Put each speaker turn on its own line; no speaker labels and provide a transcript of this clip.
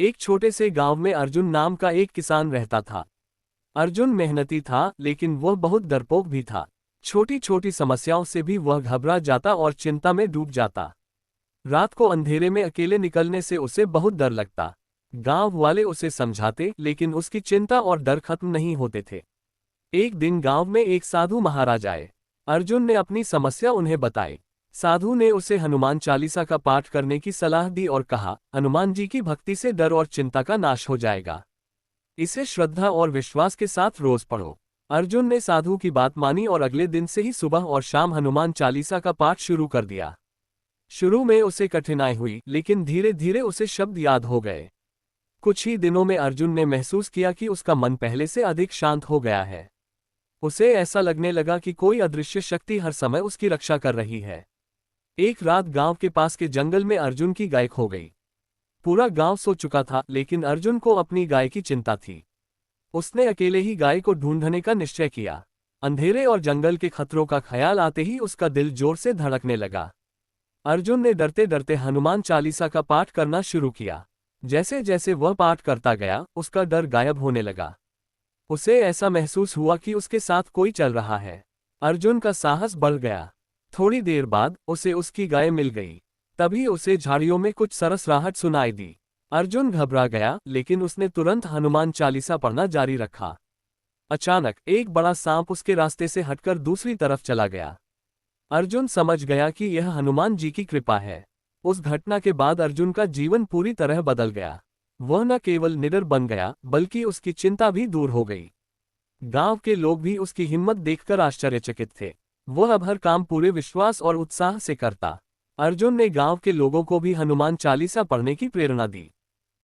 एक छोटे से गांव में अर्जुन नाम का एक किसान रहता था। अर्जुन मेहनती था, लेकिन वह बहुत डरपोक भी था। छोटी छोटी समस्याओं से भी वह घबरा जाता और चिंता में डूब जाता। रात को अंधेरे में अकेले निकलने से उसे बहुत डर लगता। गांव वाले उसे समझाते, लेकिन उसकी चिंता और डर खत्म नहीं होते थे। एक दिन गांव में एक साधु महाराज आए। अर्जुन ने अपनी समस्या उन्हें बताई। साधु ने उसे हनुमान चालीसा का पाठ करने की सलाह दी और कहा, हनुमान जी की भक्ति से डर और चिंता का नाश हो जाएगा। इसे श्रद्धा और विश्वास के साथ रोज पढ़ो। अर्जुन ने साधु की बात मानी और अगले दिन से ही सुबह और शाम हनुमान चालीसा का पाठ शुरू कर दिया। शुरू में उसे कठिनाई हुई, लेकिन धीरे धीरे उसे शब्द याद हो गए। कुछ ही दिनों में अर्जुन ने महसूस किया कि उसका मन पहले से अधिक शांत हो गया है। उसे ऐसा लगने लगा कि कोई अदृश्य शक्ति हर समय उसकी रक्षा कर रही है। एक रात गांव के पास के जंगल में अर्जुन की गाय खो गई। पूरा गांव सो चुका था, लेकिन अर्जुन को अपनी गाय की चिंता थी। उसने अकेले ही गाय को ढूंढने का निश्चय किया। अंधेरे और जंगल के खतरों का ख्याल आते ही उसका दिल जोर से धड़कने लगा। अर्जुन ने डरते डरते हनुमान चालीसा का पाठ करना शुरू किया। जैसे जैसे वह पाठ करता गया, उसका डर गायब होने लगा। उसे ऐसा महसूस हुआ कि उसके साथ कोई चल रहा है। अर्जुन का साहस बढ़ गया। थोड़ी देर बाद उसे उसकी गाय मिल गई। तभी उसे झाड़ियों में कुछ सरसराहट सुनाई दी। अर्जुन घबरा गया, लेकिन उसने तुरंत हनुमान चालीसा पढ़ना जारी रखा। अचानक एक बड़ा सांप उसके रास्ते से हटकर दूसरी तरफ चला गया। अर्जुन समझ गया कि यह हनुमान जी की कृपा है। उस घटना के बाद अर्जुन का जीवन पूरी तरह बदल गया। वह न केवल निडर बन गया, बल्कि उसकी चिंता भी दूर हो गई। गांव के लोग भी उसकी हिम्मत देखकर आश्चर्यचकित थे। वह अब हर काम पूरे विश्वास और उत्साह से करता। अर्जुन ने गांव के लोगों को भी हनुमान चालीसा पढ़ने की प्रेरणा दी।